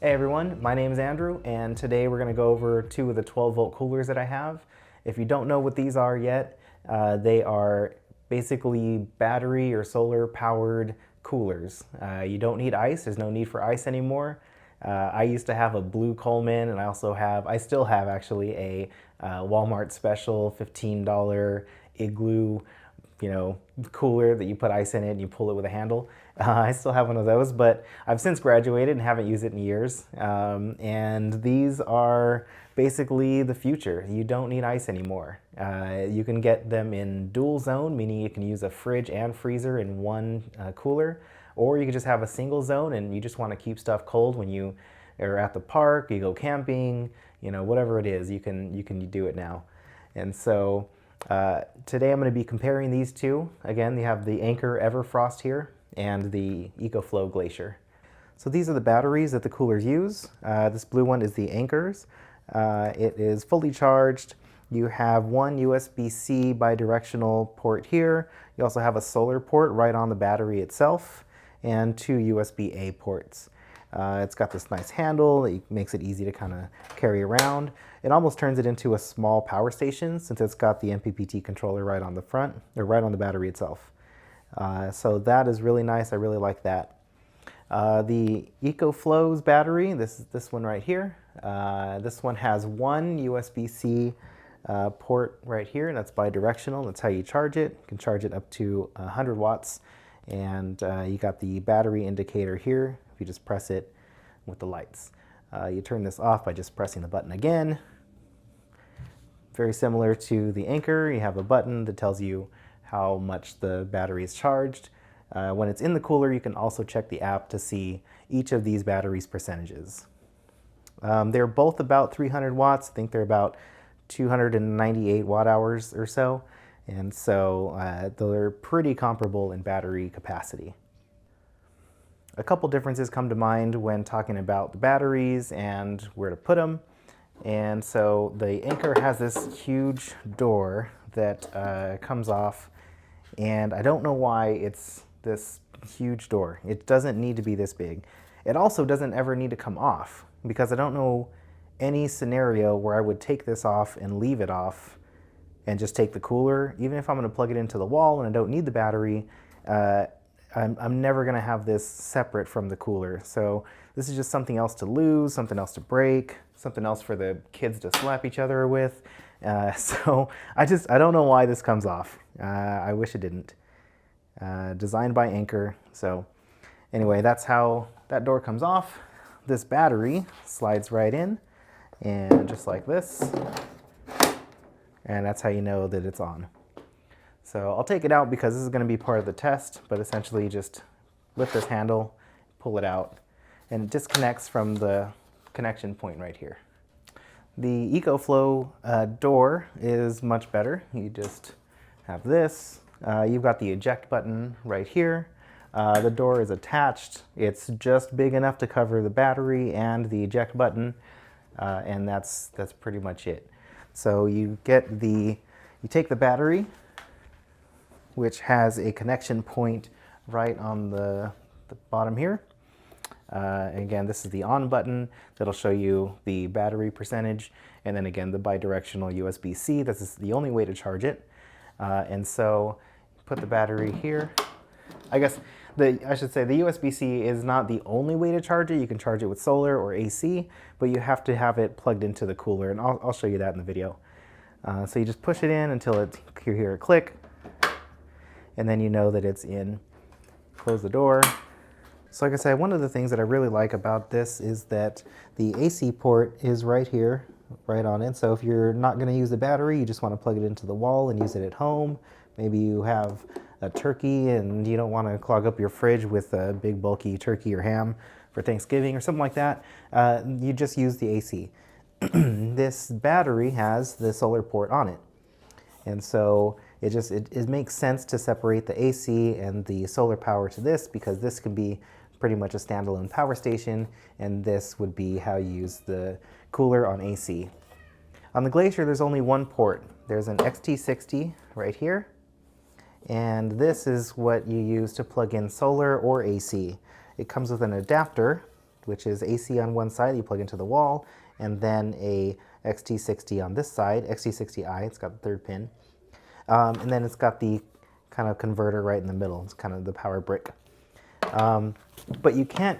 Hey everyone, my name is Andrew, and today we're going to go over two of the 12-volt coolers that I have. If you don't know what these are yet, they are basically battery or solar powered coolers. You don't need ice, there's no need for ice anymore. I used to have a blue Coleman, and I still have actually a Walmart special $15 Igloo cooler that you put ice in it and you pull it with a handle. I still have one of those, but I've since graduated and haven't used it in years. And these are basically the future. You don't need ice anymore. You can get them in dual zone, meaning you can use a fridge and freezer in one cooler, or you can just have a single zone and you just want to keep stuff cold when you are at the park, you go camping, whatever it is, you can do it now. And so today I'm going to be comparing these two. Again, you have the Anker EverFrost here and the EcoFlow Glacier. So these are the batteries that the coolers use. This blue one is the Anker's. It is fully charged. You have one USB-C bidirectional port here. You also have a solar port right on the battery itself and two USB-A ports. It's got this nice handle that makes it easy to kind of carry around. It almost turns it into a small power station since it's got the MPPT controller right on the front, or right on the battery itself. So that is really nice. I really like that. The EcoFlow's battery, this one right here, this one has one USB-C port right here, and that's bidirectional. That's how you charge it. You can charge it up to 100 watts. And you got the battery indicator here. If you just press it with the lights. You turn this off by just pressing the button again. Very similar to the Anker, you have a button that tells you how much the battery is charged. When it's in the cooler, you can also check the app to see each of these batteries' percentages. They're both about 300 watts. I think they're about 298 watt hours or so. And so they're pretty comparable in battery capacity. A couple differences come to mind when talking about the batteries and where to put them. And so the Anker has this huge door that comes off, and I don't know why it's this huge door. It doesn't need to be this big. It also doesn't ever need to come off, because I don't know any scenario where I would take this off and leave it off and just take the cooler. Even if I'm going to plug it into the wall and I don't need the battery, I'm never going to have this separate from the cooler. So this is just something else to lose, something else to break, something else for the kids to slap each other with. So I don't know why this comes off. I wish it didn't. Designed by Anker. So anyway, that's how that door comes off. This battery slides right in, and just like this. And that's how you know that it's on. So I'll take it out because this is going to be part of the test, but essentially just lift this handle, pull it out, and it disconnects from the connection point right here. The EcoFlow door is much better. You just have this. You've got the eject button right here. The door is attached. It's just big enough to cover the battery and the eject button, and that's pretty much it. So you take the battery, which has a connection point right on the bottom here. Again, this is the on button that'll show you the battery percentage, and then again the bidirectional USB-C. This is the only way to charge it. And so put the battery here. I should say the USB-C is not the only way to charge it. You can charge it with solar or AC, but you have to have it plugged into the cooler, and I'll show you that in the video. So you just push it in until you hear a click, and then you know that it's in. Close the door. So like I said, one of the things that I really like about this is that the AC port is right here, right on it. So if you're not going to use the battery, you just want to plug it into the wall and use it at home. Maybe you have a turkey and you don't want to clog up your fridge with a big bulky turkey or ham for Thanksgiving or something like that. You just use the AC. This battery has the solar port on it. And so it makes sense to separate the AC and the solar power to this, because this can be pretty much a standalone power station, and this would be how you use the cooler on AC. On the Glacier, there's only one port. There's an XT60 right here, and this is what you use to plug in solar or AC. It comes with an adapter which is AC on one side that you plug into the wall, and then a XT60 on this side, XT60i, it's got the third pin. And then it's got the kind of converter right in the middle. It's kind of the power brick. But you can't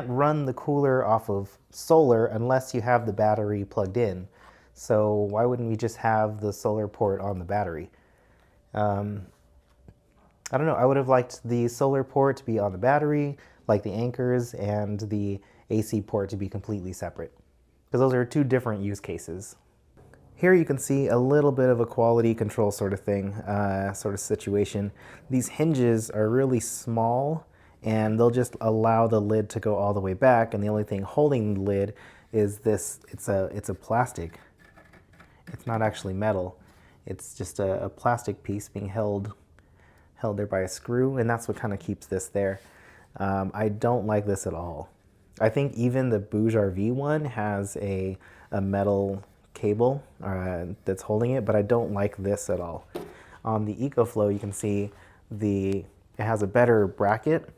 run the cooler off of solar unless you have the battery plugged in. So why wouldn't we just have the solar port on the battery? I don't know, I would have liked the solar port to be on the battery, like the Ankers, and the AC port to be completely separate, because those are two different use cases. Here you can see a little bit of a quality control sort of thing, sort of situation. These hinges are really small, and they'll just allow the lid to go all the way back, and the only thing holding the lid is this, it's a plastic. It's not actually metal. It's just a plastic piece being held there by a screw, and that's what kind of keeps this there. I don't like this at all. I think even the Bouge RV one has a metal cable that's holding it, but I don't like this at all. On the EcoFlow, you can see it has a better bracket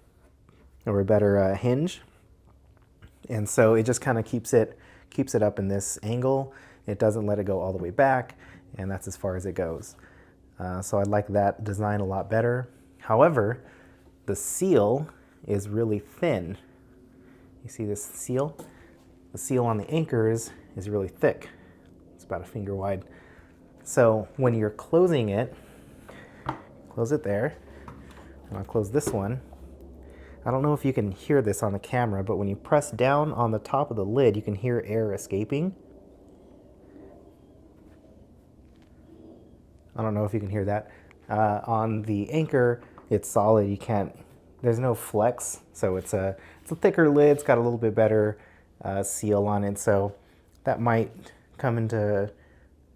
or a better hinge, and so it just kind of keeps it up in this angle. It doesn't let it go all the way back, and that's as far as it goes. So I like that design a lot better. However, the seal is really thin. You see this seal? The seal on the Ankers is really thick. It's about a finger wide. So when you're closing it, close it there. And I'll close this one. I don't know if you can hear this on the camera, but when you press down on the top of the lid, you can hear air escaping. I don't know if you can hear that. On the Anker, it's solid. You can't, there's no flex. So it's a thicker lid. It's got a little bit better seal on it. So that might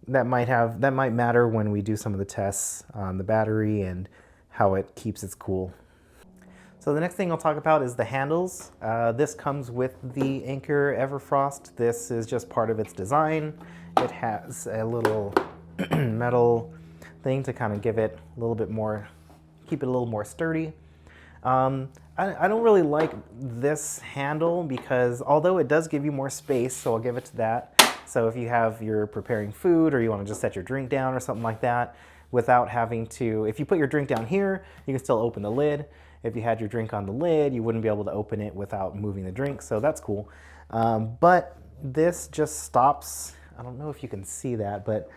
matter when we do some of the tests on the battery and how it keeps its cool. So the next thing I'll talk about is the handles. This comes with the Anker EverFrost. This is just part of its design. It has a little metal thing to kind of give it a little bit more, keep it a little more sturdy. I don't really like this handle because although it does give you more space, so I'll give it to that. So if you're preparing food or you want to just set your drink down or something like that, without having to, if you put your drink down here, you can still open the lid. If you had your drink on the lid, you wouldn't be able to open it without moving the drink, so that's cool. But this just stops, I don't know if you can see that, but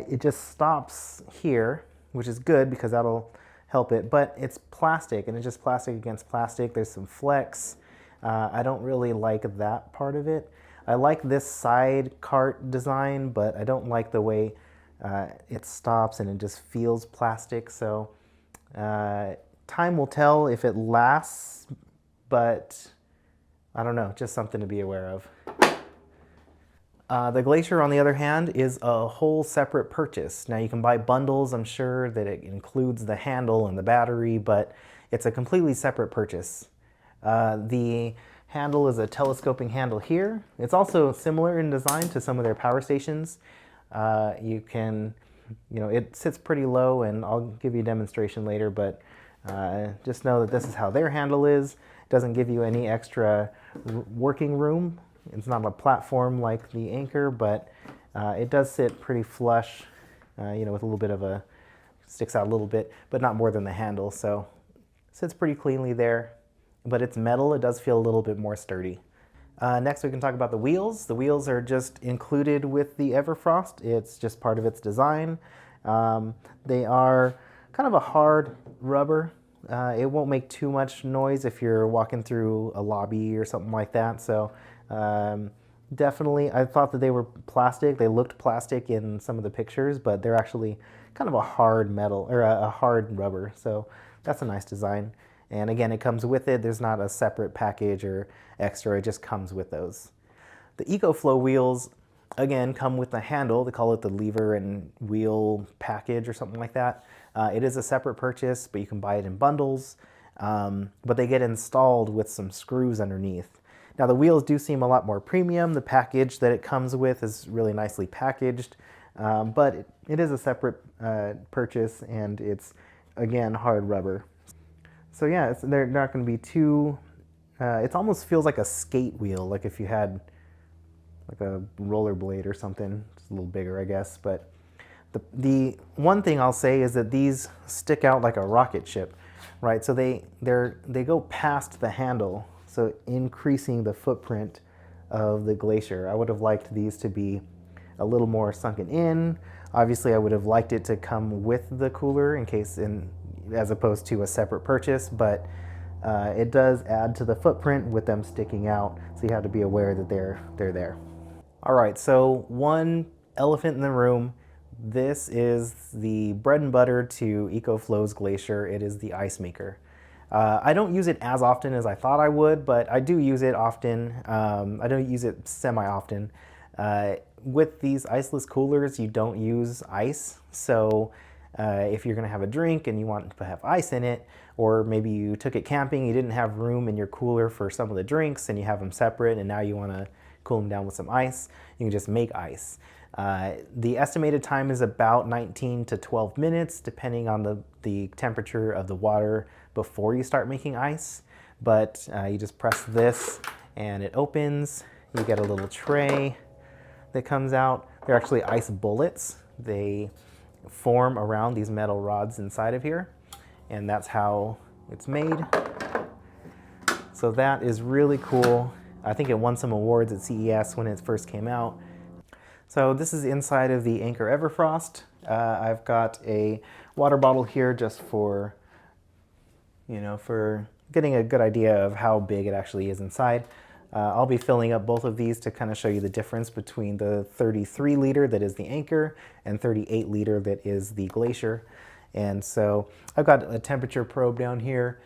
it just stops here, which is good because that'll help it, but it's plastic and it's just plastic against plastic. There's some flex. I don't really like that part of it. I like this side cart design, but I don't like the way it stops and it just feels plastic. So time will tell if it lasts, but I don't know, just something to be aware of. The Glacier, on the other hand, is a whole separate purchase. Now you can buy bundles, I'm sure that it includes the handle and the battery, but it's a completely separate purchase. The handle is a telescoping handle here. It's also similar in design to some of their power stations. It sits pretty low, and I'll give you a demonstration later, but just know that this is how their handle is. It doesn't give you any extra working room. It's not a platform like the Anker, but it does sit pretty flush, with a little bit of sticks out a little bit, but not more than the handle. So it sits pretty cleanly there, but it's metal. It does feel a little bit more sturdy. Next, we can talk about the wheels. The wheels are just included with the EverFrost. It's just part of its design. They are kind of a hard rubber. It won't make too much noise if you're walking through a lobby or something like that. So definitely, I thought that they were plastic. They looked plastic in some of the pictures, but they're actually kind of a hard metal or a hard rubber. So that's a nice design. And again, it comes with it. There's not a separate package or extra. It just comes with those. The EcoFlow wheels, again, come with the handle. They call it the lever and wheel package or something like that. It is a separate purchase, but you can buy it in bundles. But they get installed with some screws underneath. Now the wheels do seem a lot more premium. The package that it comes with is really nicely packaged, but it is a separate purchase, and it's, again, hard rubber. So yeah, they're not going to be too It almost feels like a skate wheel, like if you had like a rollerblade or something. It's a little bigger, I guess. But the one thing I'll say is that these stick out like a rocket ship, right? So they go past the handle, so increasing the footprint of the Glacier. I would have liked these to be a little more sunken in. Obviously, I would have liked it to come with the cooler as opposed to a separate purchase, but it does add to the footprint with them sticking out, so you have to be aware that they're there. All right, so one elephant in the room. This is the bread and butter to EcoFlow's Glacier. It is the ice maker. I don't use it as often as I thought I would, but I do use it often. I don't use it semi-often. With these iceless coolers, you don't use ice. So if you're gonna have a drink and you want to have ice in it, or maybe you took it camping, you didn't have room in your cooler for some of the drinks and you have them separate and now you wanna cool them down with some ice, you can just make ice. The estimated time is about 19 to 12 minutes, depending on the temperature of the water before you start making ice. But you just press this and it opens. You get a little tray that comes out. They're actually ice bullets. They form around these metal rods inside of here, and that's how it's made. So that is really cool. I think it won some awards at CES when it first came out. So this is inside of the Anker EverFrost. I've got a water bottle here just for, for getting a good idea of how big it actually is inside. I'll be filling up both of these to kind of show you the difference between the 33 liter that is the Anker and 38 liter that is the Glacier. And so I've got a temperature probe down here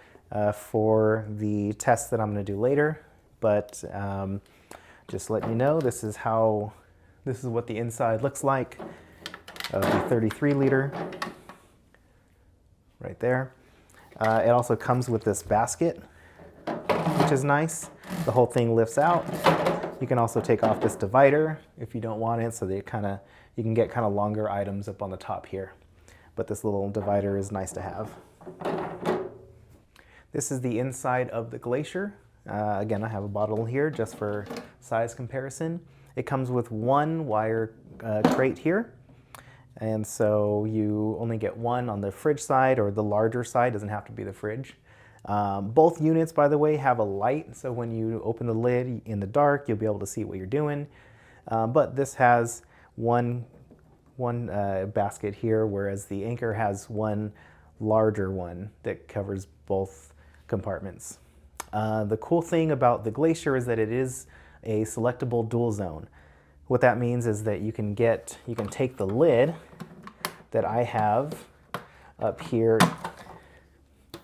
for the test that I'm going to do later. But just letting you know, this is what the inside looks like of the 33 liter right there. It also comes with this basket, which is nice. The whole thing lifts out. You can also take off this divider if you don't want it, so that you can get kind of longer items up on the top here. But this little divider is nice to have. This is the inside of the Glacier. Again, I have a bottle here just for size comparison. It comes with one wire crate here, and so you only get one on the fridge side, or the larger side, doesn't have to be the fridge. Both units, by the way, have a light, so when you open the lid in the dark, you'll be able to see what you're doing. But this has one basket here, whereas the Anker has one larger one that covers both compartments. The cool thing about the Glacier is that it is a selectable dual zone. What that means is that you can take the lid that I have up here,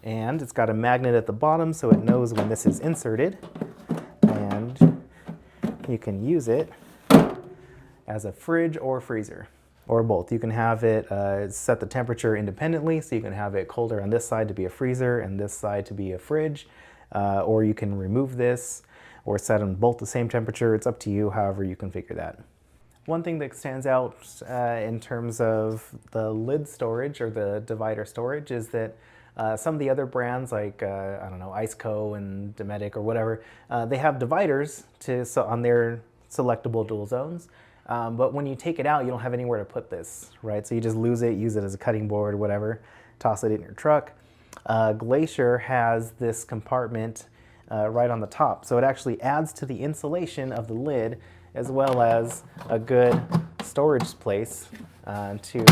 and it's got a magnet at the bottom so it knows when this is inserted, and you can use it as a fridge or freezer, or both. You can have it set the temperature independently, so you can have it colder on this side to be a freezer and this side to be a fridge, or you can remove this or set them both the same temperature. It's up to you, however you configure that. One thing that stands out in terms of the lid storage or the divider storage is that some of the other brands like, I don't know, Iceco and Dometic or whatever, they have dividers on their selectable dual zones. But when you take it out, you don't have anywhere to put this, right? So you just lose it, use it as a cutting board or whatever, toss it in your truck. Glacier has this compartment right on the top. So it actually adds to the insulation of the lid, as well as a good storage place to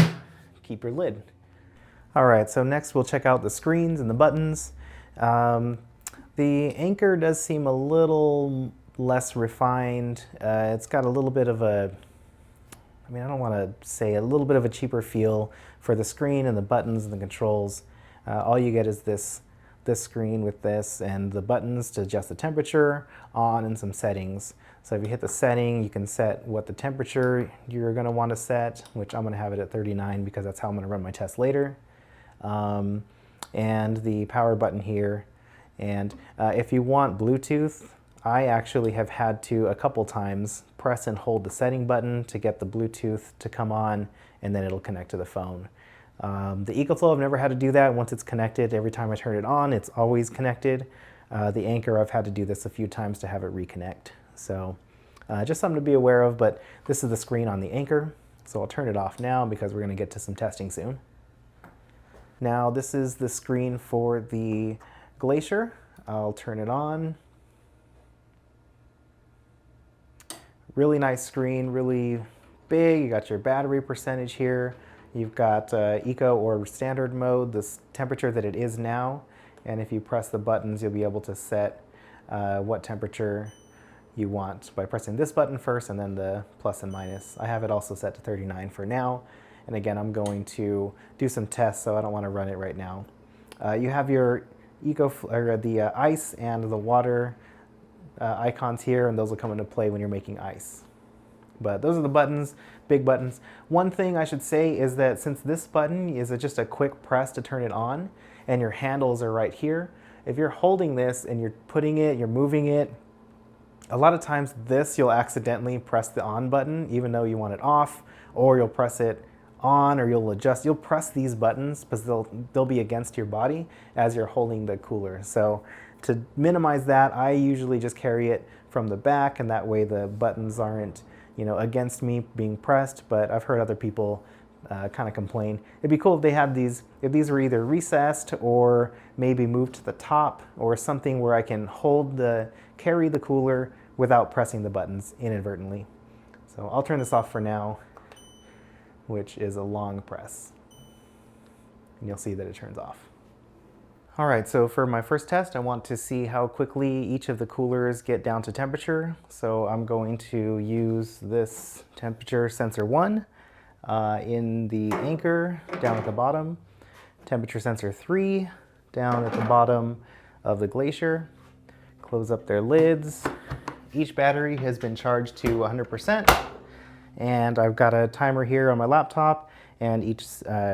keep your lid. All right, so next we'll check out the screens and the buttons. The Anker does seem a little less refined. It's got a little bit of I don't want to say a little bit of a cheaper feel for the screen and the buttons and the controls. All you get is this screen with this and the buttons to adjust the temperature on and some settings. So if you hit the setting, you can set what the temperature you're going to want to set, which I'm going to have it at 39 because that's how I'm going to run my test later. And the power button here. And if you want Bluetooth, I actually have had to a couple times press and hold the setting button to get the Bluetooth to come on, and then it'll connect to the phone. The EcoFlow, I've never had to do that. Once it's connected, every time I turn it on, it's always connected. The Anker, I've had to do this a few times to have it reconnect. So just something to be aware of, but this is the screen on the Anker. So I'll turn it off now because we're going to get to some testing soon. Now this is the screen for the Glacier. I'll turn it on. Really nice screen, really big. You got your battery percentage here. You've got eco or standard mode, the temperature that it is now. And if you press the buttons, you'll be able to set what temperature you want by pressing this button first and then the plus and minus. I have it also set to 39 for now. And again, I'm going to do some tests, so I don't want to run it right now. You have your the ice and the water icons here, and those will come into play when you're making ice. But those are the buttons, big buttons. One thing I should say is that since this button is just a quick press to turn it on, and your handles are right here, if you're holding this and you're putting it, you're moving it, a lot of times this you'll accidentally press the on button even though you want it off, or you'll press it on, or you'll adjust. You'll press these buttons because they'll be against your body as you're holding the cooler. So to minimize that, I usually just carry it from the back, and that way the buttons aren't, you know, against me being pressed. But I've heard other people kind of complain. It'd be cool if they had these, if these were either recessed or maybe moved to the top, or something where I can carry the cooler without pressing the buttons inadvertently. So I'll turn this off for now, which is a long press. And you'll see that it turns off. All right, so for my first test, I want to see how quickly each of the coolers get down to temperature. So I'm going to use this temperature sensor 1 in the Anker down at the bottom, temperature sensor 3 down at the bottom of the Glacier. Close up their lids. Each battery has been charged to 100%, and I've got a timer here on my laptop and each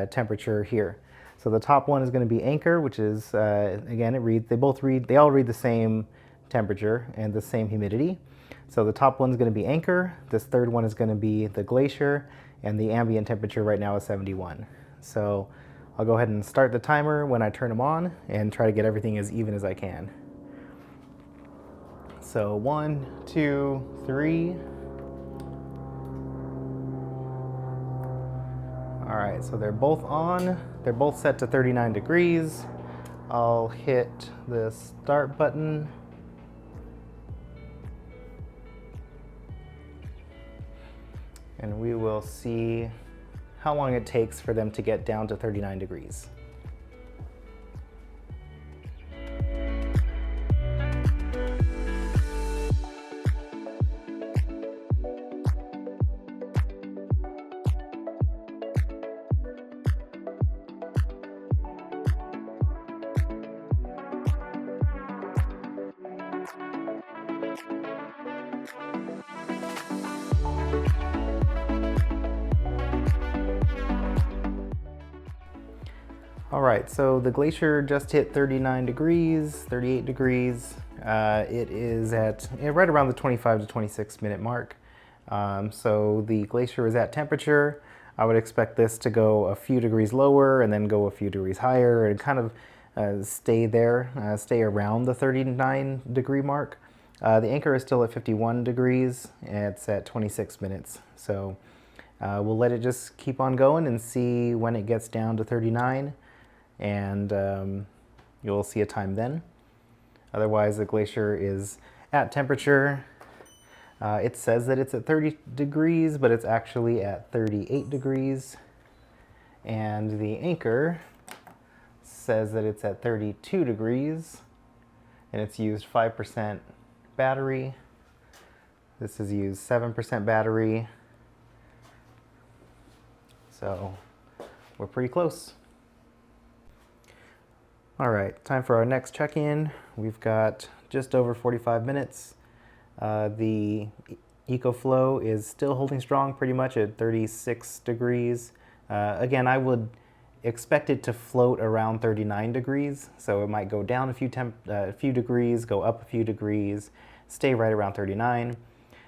temperature here. So the top one is going to be Anker, which is, again, they all read the same temperature and the same humidity. So the top one's going to be Anker, this third one is going to be the Glacier, and the ambient temperature right now is 71. So I'll go ahead and start the timer when I turn them on and try to get everything as even as I can. So 1, 2, 3. All right, so they're both on. They're both set to 39 degrees. I'll hit the start button. And we will see how long it takes for them to get down to 39 degrees. All right, so the Glacier just hit 39 degrees, 38 degrees. It is at right around the 25 to 26 minute mark. So the Glacier is at temperature. I would expect this to go a few degrees lower and then go a few degrees higher and kind of stay there, stay around the 39 degree mark. The Anker is still at 51 degrees and it's at 26 minutes. So we'll let it just keep on going and see when it gets down to 39. And you'll see a time then. Otherwise, the Glacier is at temperature. It says that it's at 30 degrees, but it's actually at 38 degrees. And the Anker says that it's at 32 degrees, and it's used 5% battery. This is used 7% battery. So we're pretty close. All right, time for our next check-in. We've got just over 45 minutes. The EcoFlow is still holding strong pretty much at 36 degrees. Again, I would expect it to float around 39 degrees, so it might go down a few degrees, go up a few degrees, stay right around 39.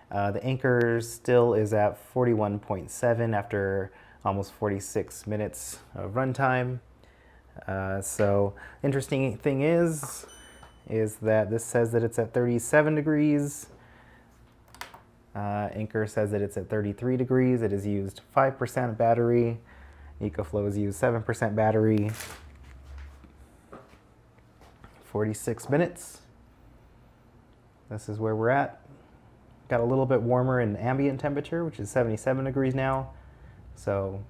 The Anker still is at 41.7 after almost 46 minutes of runtime. So interesting thing is is that this says that it's at 37 degrees. Anker says that it's at 33 degrees. It has used 5% battery. EcoFlow has used 7% battery. 46 minutes. This is where we're at. Got a little bit warmer in ambient temperature, which is 77 degrees now. So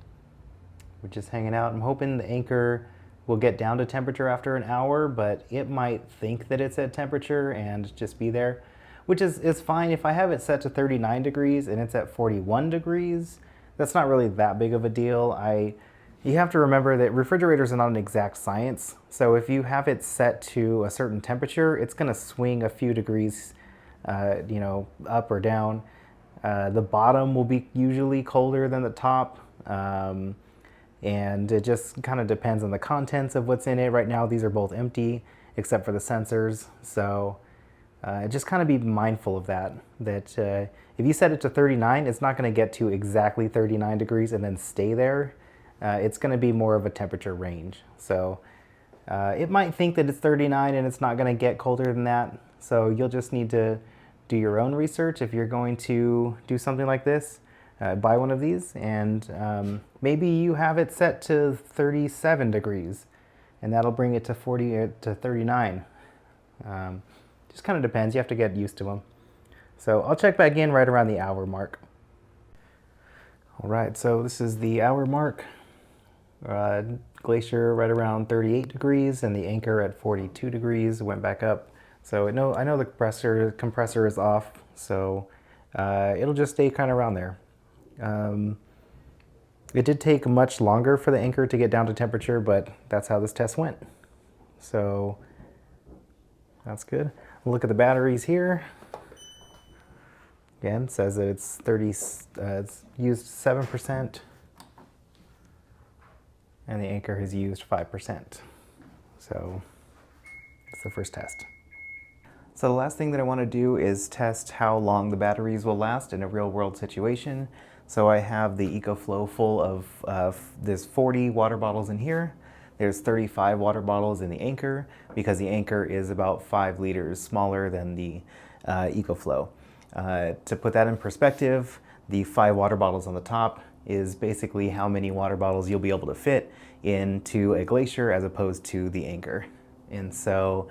we're just hanging out. I'm hoping the Anker will get down to temperature after an hour, but it might think that it's at temperature and just be there, which is fine. If I have it set to 39 degrees and it's at 41 degrees, that's not really that big of a deal. You have to remember that refrigerators are not an exact science. So if you have it set to a certain temperature, it's gonna swing a few degrees, up or down. The bottom will be usually colder than the top. And it just kind of depends on the contents of what's in it. Right now, these are both empty, except for the sensors. So just kind of be mindful of that if you set it to 39, it's not going to get to exactly 39 degrees and then stay there. It's going to be more of a temperature range. So it might think that it's 39 and it's not going to get colder than that. So you'll just need to do your own research if you're going to do something like this. Buy one of these, and maybe you have it set to 37 degrees, and that'll bring it to 39. Just kind of depends. You have to get used to them. So I'll check back in right around the hour mark. All right, so this is the hour mark. Glacier right around 38 degrees, and the Anker at 42 degrees. Went back up. So I know the compressor is off, so it'll just stay kind of around there. It did take much longer for the Anker to get down to temperature, but that's how this test went. So that's good. Look at the batteries here. Again, it says that it's used 7%, and the Anker has used 5%. So that's the first test. So the last thing that I want to do is test how long the batteries will last in a real world situation. So I have the EcoFlow full of, there's 40 water bottles in here. There's 35 water bottles in the Anker, because the Anker is about 5 liters smaller than the EcoFlow. To put that in perspective, the 5 water bottles on the top is basically how many water bottles you'll be able to fit into a Glacier as opposed to the Anker. And so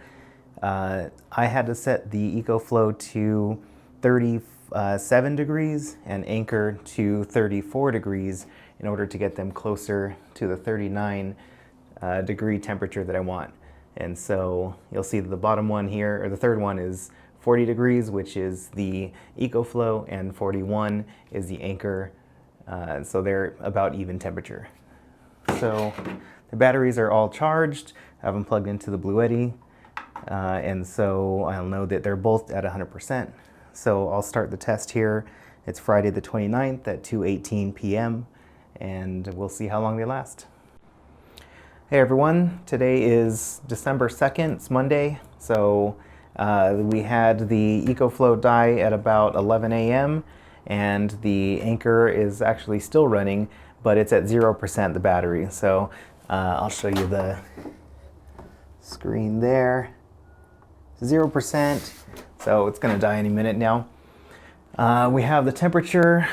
I had to set the EcoFlow to 37 degrees and Anker to 34 degrees in order to get them closer to the 39 degree temperature that I want. And so you'll see that the bottom one here, or the third one, is 40 degrees, which is the EcoFlow, and 41 is the Anker. So they're about even temperature. So the batteries are all charged. I have them plugged into the Bluetti. And so I'll know that they're both at 100%. So I'll start the test here. It's Friday the 29th at 2:18 p.m. and we'll see how long they last. Hey everyone, today is December 2nd, it's Monday. So we had the EcoFlow die at about 11 a.m. and the Anker is actually still running, but it's at 0% the battery. So I'll show you the screen there. 0%, so it's gonna die any minute now. We have the temperature,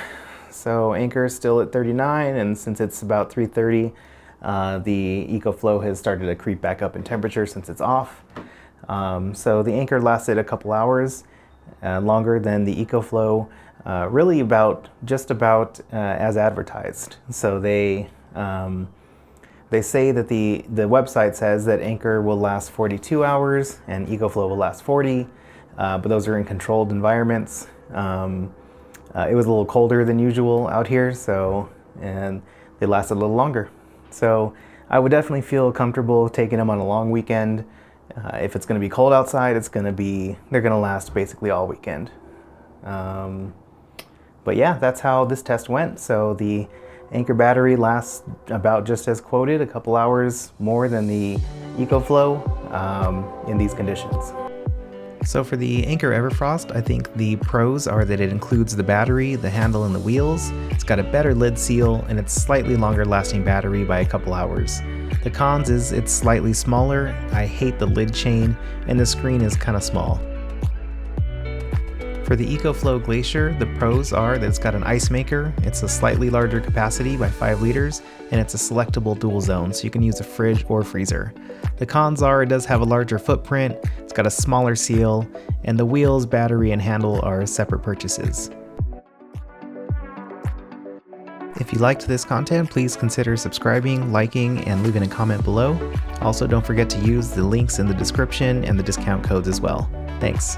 so Anker is still at 39, and since it's about 3:30, the EcoFlow has started to creep back up in temperature since it's off. So the Anker lasted a couple hours, longer than the EcoFlow, really just about as advertised. So they say that the website says that Anker will last 42 hours and EcoFlow will last 40, but those are in controlled environments. It was a little colder than usual out here, and they lasted a little longer. So I would definitely feel comfortable taking them on a long weekend. If it's going to be cold outside, they're going to last basically all weekend. But yeah, that's how this test went. So the Anker battery lasts about just as quoted, a couple hours more than the EcoFlow in these conditions. So for the Anker EverFrost, I think the pros are that it includes the battery, the handle, and the wheels. It's got a better lid seal, and it's slightly longer lasting battery by a couple hours. The cons is it's slightly smaller, I hate the lid chain, and the screen is kind of small. For the EcoFlow Glacier, the pros are that it's got an ice maker, it's a slightly larger capacity by 5 liters, and it's a selectable dual zone, so you can use a fridge or freezer. The cons are it does have a larger footprint, it's got a smaller seal, and the wheels, battery, and handle are separate purchases. If you liked this content, please consider subscribing, liking, and leaving a comment below. Also, don't forget to use the links in the description and the discount codes as well. Thanks.